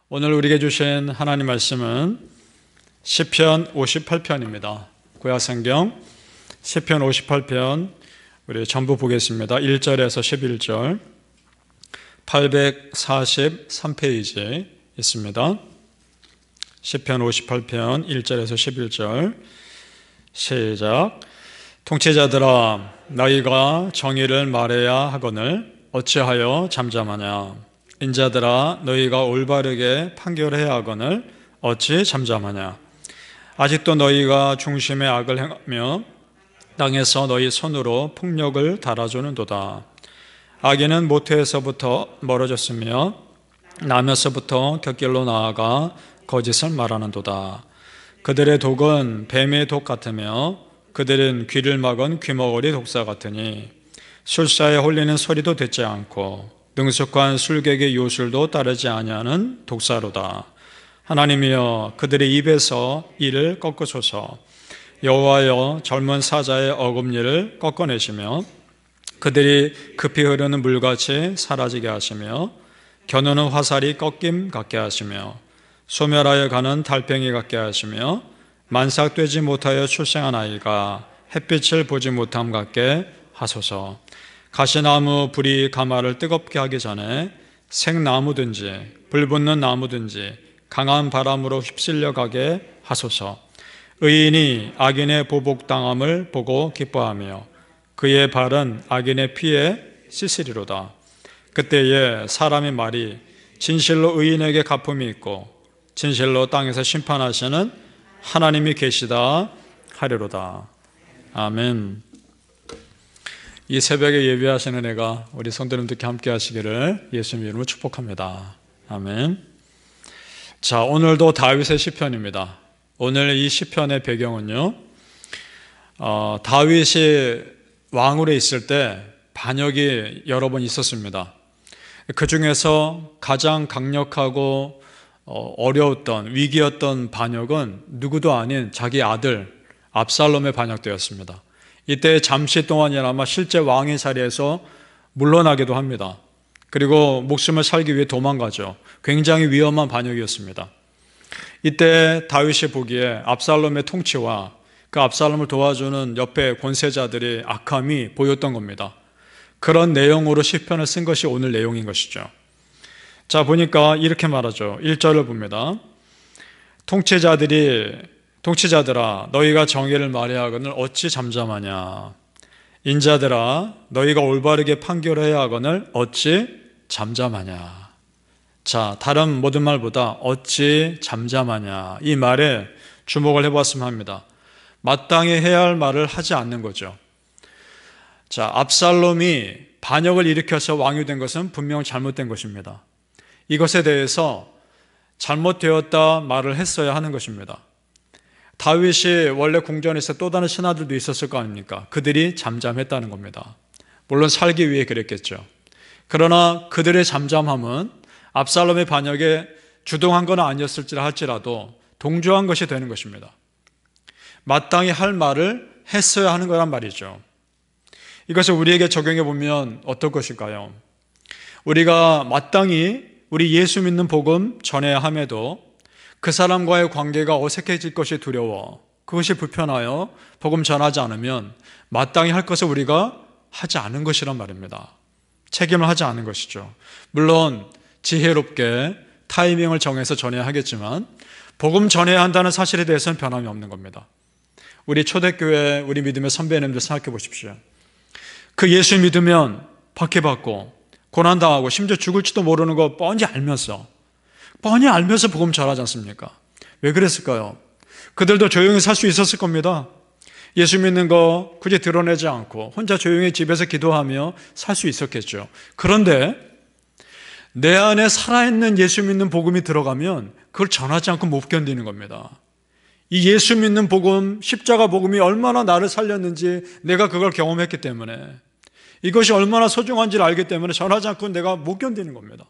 오늘 우리에게 주신 하나님 말씀은 시편 58편입니다. 구약성경 시편 58편 우리 전부 보겠습니다. 1절에서 11절 843페이지에 있습니다. 시편 58편 1절에서 11절 시작. 통치자들아 너희가 정의를 말해야 하거늘 어찌하여 잠잠하냐. 인자들아 너희가 올바르게 판결해야 하거늘 어찌 잠잠하냐. 아직도 너희가 중심의 악을 행하며 땅에서 너희 손으로 폭력을 달아주는도다. 악인은 모태에서부터 멀어졌으며 나면서부터 곁길로 나아가 거짓을 말하는도다. 그들의 독은 뱀의 독 같으며 그들은 귀를 막은 귀머거리 독사 같으니 술사에 홀리는 소리도 듣지 않고 능숙한 술객의 요술도 따르지 아니하는 독사로다. 하나님이여 그들의 입에서 이를 꺾으소서. 여호와여 젊은 사자의 어금니를 꺾어내시며 그들이 급히 흐르는 물같이 사라지게 하시며 겨누는 화살이 꺾임 같게 하시며 소멸하여 가는 달팽이 같게 하시며 만삭되지 못하여 출생한 아이가 햇빛을 보지 못함 같게 하소서. 가시나무 불이 가마를 뜨겁게 하기 전에 생나무든지 불붙는 나무든지 강한 바람으로 휩쓸려 가게 하소서. 의인이 악인의 보복당함을 보고 기뻐하며 그의 발은 악인의 피에 씻으리로다. 그때에 사람의 말이 진실로 의인에게 갚음이 있고 진실로 땅에서 심판하시는 하나님이 계시다 하리로다. 아멘. 이 새벽에 예배하시는 은혜가 우리 성도님들께 함께 하시기를 예수님 이름으로 축복합니다. 아멘. 자, 오늘도 다윗의 시편입니다. 오늘 이 시편의 배경은요, 다윗이 왕으로 있을 때 반역이 여러 번 있었습니다. 그 중에서 가장 강력하고 어려웠던 위기였던 반역은 누구도 아닌 자기 아들 압살롬의 반역되었습니다. 이때 잠시 동안이나마 실제 왕의 자리에서 물러나기도 합니다. 그리고 목숨을 살기 위해 도망가죠. 굉장히 위험한 반역이었습니다. 이때 다윗이 보기에 압살롬의 통치와 그 압살롬을 도와주는 옆에 권세자들의 악함이 보였던 겁니다. 그런 내용으로 시편을 쓴 것이 오늘 내용인 것이죠. 자, 보니까 이렇게 말하죠. 1절을 봅니다. 통치자들아 너희가 정의를 말해야 하거늘 어찌 잠잠하냐. 인자들아 너희가 올바르게 판결해야 하거늘 어찌 잠잠하냐. 자, 다른 모든 말보다 어찌 잠잠하냐 이 말에 주목을 해보았으면 합니다. 마땅히 해야 할 말을 하지 않는 거죠. 자, 압살롬이 반역을 일으켜서 왕이 된 것은 분명 잘못된 것입니다. 이것에 대해서 잘못되었다 말을 했어야 하는 것입니다. 다윗이 원래 궁전에서 또 다른 신하들도 있었을 거 아닙니까? 그들이 잠잠했다는 겁니다. 물론 살기 위해 그랬겠죠. 그러나 그들의 잠잠함은 압살롬의 반역에 주동한 건 아니었을지라 할지라도 동조한 것이 되는 것입니다. 마땅히 할 말을 했어야 하는 거란 말이죠. 이것을 우리에게 적용해 보면 어떨 것일까요? 우리가 마땅히 우리 예수 믿는 복음 전해야 함에도 그 사람과의 관계가 어색해질 것이 두려워 그것이 불편하여 복음 전하지 않으면 마땅히 할 것을 우리가 하지 않은 것이란 말입니다. 책임을 하지 않은 것이죠. 물론 지혜롭게 타이밍을 정해서 전해야 하겠지만 복음 전해야 한다는 사실에 대해서는 변함이 없는 겁니다. 우리 초대교회 우리 믿음의 선배님들 생각해 보십시오. 그 예수 믿으면 박해받고 고난당하고 심지어 죽을지도 모르는 거 뻔히 알면서 복음 전하지 않습니까? 왜 그랬을까요? 그들도 조용히 살 수 있었을 겁니다. 예수 믿는 거 굳이 드러내지 않고 혼자 조용히 집에서 기도하며 살 수 있었겠죠. 그런데 내 안에 살아있는 예수 믿는 복음이 들어가면 그걸 전하지 않고 못 견디는 겁니다. 이 예수 믿는 복음, 십자가 복음이 얼마나 나를 살렸는지 내가 그걸 경험했기 때문에 이것이 얼마나 소중한지를 알기 때문에 전하지 않고 내가 못 견디는 겁니다.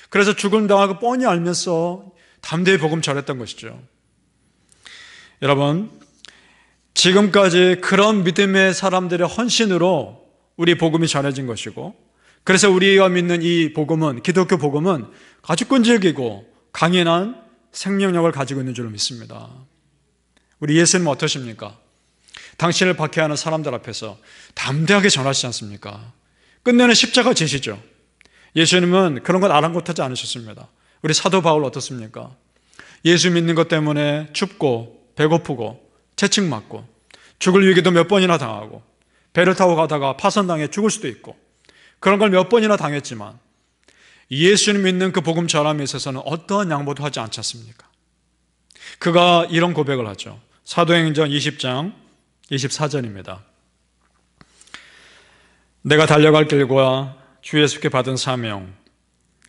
그래서 죽음 당하고 뻔히 알면서 담대히 복음 전했던 것이죠. 여러분, 지금까지 그런 믿음의 사람들의 헌신으로 우리 복음이 전해진 것이고, 그래서 우리가 믿는 이 복음은, 기독교 복음은 아주 끈질기고 강인한 생명력을 가지고 있는 줄로 믿습니다. 우리 예수님은 어떠십니까? 당신을 박해하는 사람들 앞에서 담대하게 전하시지 않습니까? 끝내는 십자가 지시죠. 예수님은 그런 건 아랑곳하지 않으셨습니다. 우리 사도 바울 어떻습니까? 예수 믿는 것 때문에 춥고 배고프고 채찍맞고 죽을 위기도 몇 번이나 당하고 배를 타고 가다가 파선당해 죽을 수도 있고 그런 걸 몇 번이나 당했지만 예수님 믿는 그 복음 전함에 있어서는 어떠한 양보도 하지 않지 않습니까? 그가 이런 고백을 하죠. 사도행전 20장 24절입니다. 내가 달려갈 길과 주 예수께 받은 사명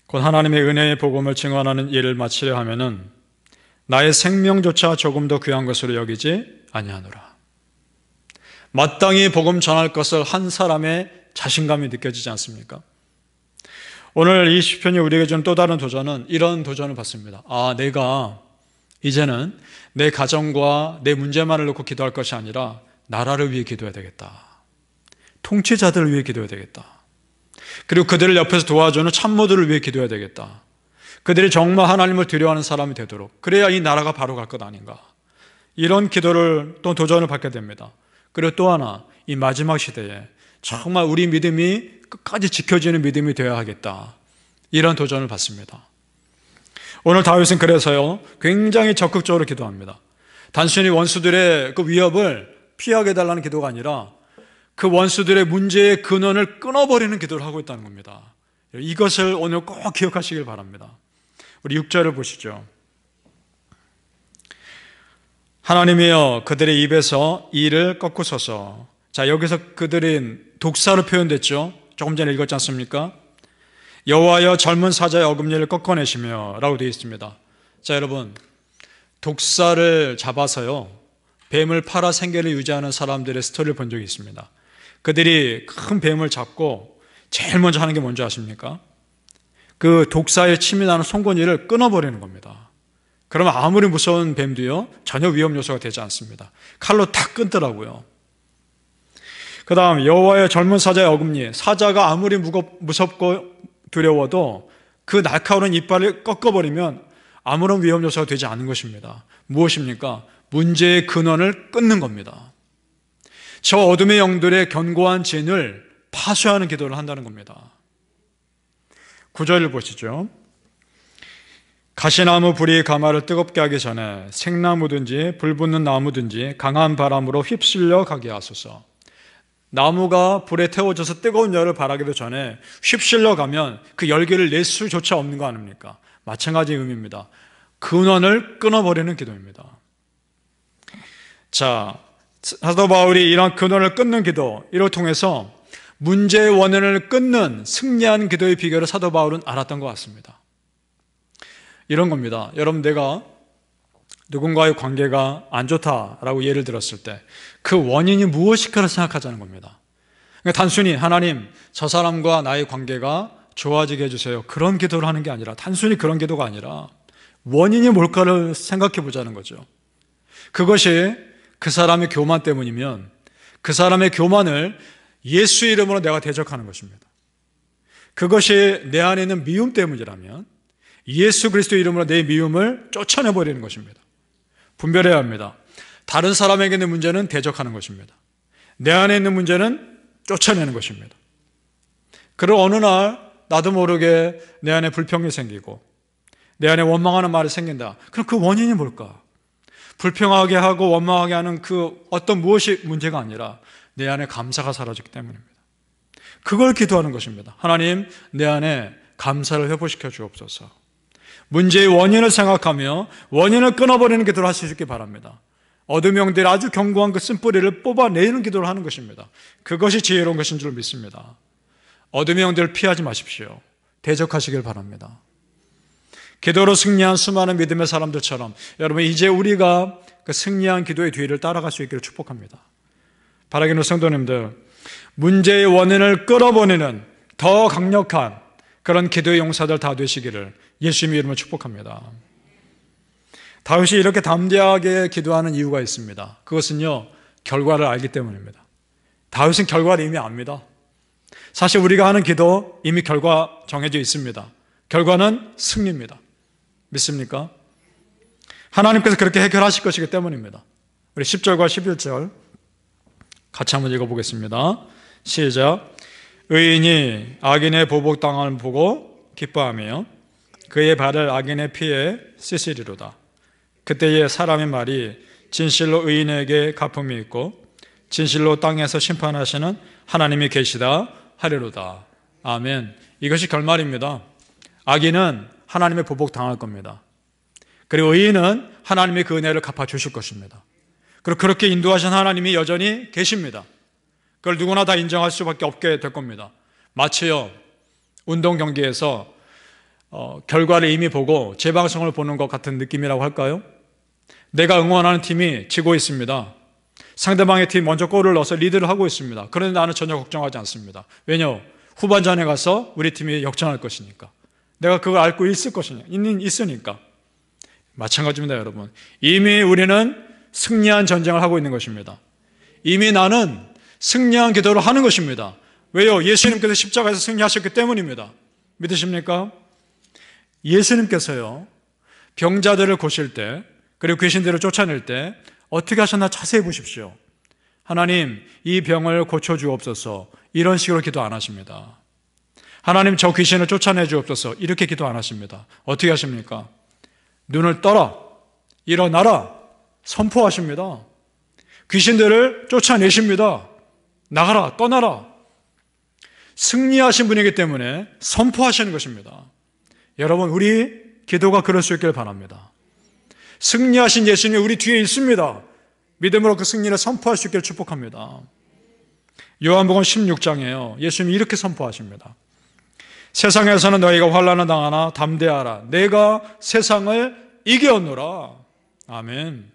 곧 하나님의 은혜의 복음을 증언하는 일을 마치려 하면은 나의 생명조차 조금 더 귀한 것으로 여기지 아니하노라. 마땅히 복음 전할 것을 한 사람의 자신감이 느껴지지 않습니까? 오늘 이 시편이 우리에게 준 또 다른 도전은 이런 도전을 받습니다. 내가 이제는 내 가정과 내 문제만을 놓고 기도할 것이 아니라 나라를 위해 기도해야 되겠다. 통치자들을 위해 기도해야 되겠다. 그리고 그들을 옆에서 도와주는 참모들을 위해 기도해야 되겠다. 그들이 정말 하나님을 두려워하는 사람이 되도록, 그래야 이 나라가 바로 갈 것 아닌가. 이런 기도를 또 도전을 받게 됩니다. 그리고 또 하나, 이 마지막 시대에 정말 우리 믿음이 끝까지 지켜지는 믿음이 되어야 하겠다. 이런 도전을 받습니다. 오늘 다윗은 그래서요 굉장히 적극적으로 기도합니다. 단순히 원수들의 그 위협을 피하게 해달라는 기도가 아니라 그 원수들의 문제의 근원을 끊어버리는 기도를 하고 있다는 겁니다. 이것을 오늘 꼭 기억하시길 바랍니다. 우리 6절을 보시죠. 하나님이여 그들의 입에서 이를 꺾으소서. 자, 여기서 그들은 독사로 표현됐죠. 조금 전에 읽었지 않습니까? 여호와여 젊은 사자의 어금니를 꺾어내시며 라고 되어 있습니다. 자, 여러분, 독사를 잡아서요 뱀을 팔아 생계를 유지하는 사람들의 스토리를 본 적이 있습니다. 그들이 큰 뱀을 잡고 제일 먼저 하는 게 뭔지 아십니까? 그 독사의 침이 나는 송곳니를 끊어버리는 겁니다. 그러면 아무리 무서운 뱀도요 전혀 위험 요소가 되지 않습니다. 칼로 탁 끊더라고요. 그 다음 여호와의 젊은 사자의 어금니, 사자가 아무리 무섭고 두려워도 그 날카로운 이빨을 꺾어버리면 아무런 위험 요소가 되지 않는 것입니다. 무엇입니까? 문제의 근원을 끊는 겁니다. 저 어둠의 영들의 견고한 진을 파쇄하는 기도를 한다는 겁니다. 9절을 보시죠. 가시나무 불이 가마를 뜨겁게 하기 전에 생나무든지 불 붙는 나무든지 강한 바람으로 휩쓸려 가게 하소서. 나무가 불에 태워져서 뜨거운 열을 발하기도 전에 휩쓸려 가면 그 열기를 낼 수조차 없는 거 아닙니까? 마찬가지 의미입니다. 근원을 끊어버리는 기도입니다. 자, 사도 바울이 이런 근원을 끊는 기도, 이를 통해서 문제의 원인을 끊는 승리한 기도의 비결을 사도 바울은 알았던 것 같습니다. 이런 겁니다. 여러분, 내가 누군가의 관계가 안 좋다라고 예를 들었을 때 그 원인이 무엇일까를 생각하자는 겁니다. 그러니까 단순히 하나님, 저 사람과 나의 관계가 좋아지게 해주세요, 그런 기도를 하는 게 아니라, 단순히 그런 기도가 아니라 원인이 뭘까를 생각해 보자는 거죠. 그것이 그 사람의 교만 때문이면 그 사람의 교만을 예수 이름으로 내가 대적하는 것입니다. 그것이 내 안에 있는 미움 때문이라면 예수 그리스도 이름으로 내 미움을 쫓아내버리는 것입니다. 분별해야 합니다. 다른 사람에게 있는 문제는 대적하는 것입니다. 내 안에 있는 문제는 쫓아내는 것입니다. 그리고 어느 날 나도 모르게 내 안에 불평이 생기고 내 안에 원망하는 말이 생긴다. 그럼 그 원인이 뭘까? 불평하게 하고 원망하게 하는 그 어떤 무엇이 문제가 아니라 내 안에 감사가 사라졌기 때문입니다. 그걸 기도하는 것입니다. 하나님, 내 안에 감사를 회복시켜 주옵소서. 문제의 원인을 생각하며 원인을 끊어버리는 기도를 하실 수 있기 바랍니다. 어둠의 영들이 아주 견고한 그 쓴뿌리를 뽑아내는 기도를 하는 것입니다. 그것이 지혜로운 것인 줄 믿습니다. 어둠의 영들을 피하지 마십시오. 대적하시길 바랍니다. 기도로 승리한 수많은 믿음의 사람들처럼 여러분, 이제 우리가 그 승리한 기도의 뒤를 따라갈 수 있기를 축복합니다. 바라기는 성도님들, 문제의 원인을 끌어버리는 더 강력한 그런 기도의 용사들 다 되시기를 예수님의 이름으로 축복합니다. 다윗이 이렇게 담대하게 기도하는 이유가 있습니다. 그것은요, 결과를 알기 때문입니다. 다윗은 결과를 이미 압니다. 사실 우리가 하는 기도 이미 결과 정해져 있습니다. 결과는 승리입니다. 믿습니까? 하나님께서 그렇게 해결하실 것이기 때문입니다. 우리 10절과 11절 같이 한번 읽어보겠습니다. 시작. 의인이 악인의 보복당함을 보고 기뻐하며 그의 발을 악인의 피에 씻으리로다. 그때에 사람의 말이 진실로 의인에게 갚음이 있고 진실로 땅에서 심판하시는 하나님이 계시다 하리로다. 아멘. 이것이 결말입니다. 악인은 하나님의 보복당할 겁니다. 그리고 의인은 하나님의 그 은혜를 갚아주실 것입니다. 그리고 그렇게 인도하신 하나님이 여전히 계십니다. 그걸 누구나 다 인정할 수밖에 없게 될 겁니다. 마치요 운동 경기에서 결과를 이미 보고 재방송을 보는 것 같은 느낌이라고 할까요? 내가 응원하는 팀이 지고 있습니다. 상대방의 팀 먼저 골을 넣어서 리드를 하고 있습니다. 그런데 나는 전혀 걱정하지 않습니다. 왜냐? 후반전에 가서 우리 팀이 역전할 것이니까. 내가 그걸 알고 있으니까. 마찬가지입니다, 여러분. 이미 우리는 승리한 전쟁을 하고 있는 것입니다. 이미 나는 승리한 기도를 하는 것입니다. 왜요? 예수님께서 십자가에서 승리하셨기 때문입니다. 믿으십니까? 예수님께서요, 병자들을 고칠 때, 그리고 귀신들을 쫓아낼 때 어떻게 하셨나 자세히 보십시오. 하나님, 이 병을 고쳐주옵소서. 이런 식으로 기도 안 하십니다. 하나님, 저 귀신을 쫓아내 주옵소서. 이렇게 기도 안 하십니다. 어떻게 하십니까? 눈을 떠라, 일어나라, 선포하십니다. 귀신들을 쫓아내십니다. 나가라, 떠나라. 승리하신 분이기 때문에 선포하시는 것입니다. 여러분, 우리 기도가 그럴 수 있길 바랍니다. 승리하신 예수님이 우리 뒤에 있습니다. 믿음으로 그 승리를 선포할 수 있기를 축복합니다. 요한복음 16장에요. 예수님이 이렇게 선포하십니다. 세상에서는 너희가 환난을 당하나 담대하라. 내가 세상을 이겼노라. 아멘.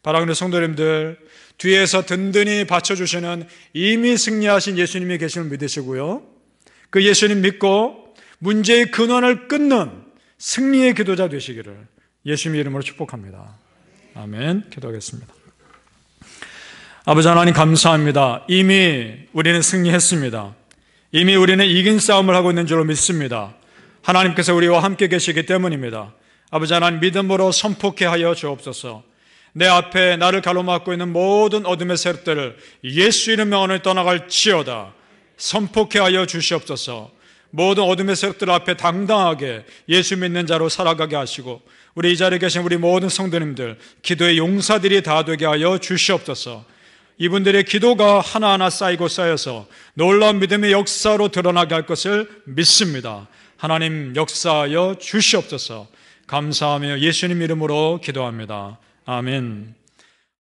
사랑하는 성도님들, 뒤에서 든든히 받쳐주시는 이미 승리하신 예수님이 계심을 믿으시고요. 그 예수님 믿고 문제의 근원을 끊는 승리의 기도자 되시기를 예수님의 이름으로 축복합니다. 아멘. 기도하겠습니다. 아버지 하나님 감사합니다. 이미 우리는 승리했습니다. 이미 우리는 이긴 싸움을 하고 있는 줄로 믿습니다. 하나님께서 우리와 함께 계시기 때문입니다. 아버지 하나님 믿음으로 선포케 하여 주옵소서. 내 앞에 나를 가로막고 있는 모든 어둠의 세력들을 예수 이름 명하노니 떠나갈지어다. 선포케 하여 주시옵소서. 모든 어둠의 세력들 앞에 당당하게 예수 믿는 자로 살아가게 하시고 우리 이 자리에 계신 우리 모든 성도님들 기도의 용사들이 다 되게 하여 주시옵소서. 이분들의 기도가 하나하나 쌓이고 쌓여서 놀라운 믿음의 역사로 드러나게 할 것을 믿습니다. 하나님 역사하여 주시옵소서. 감사하며 예수님 이름으로 기도합니다. 아멘.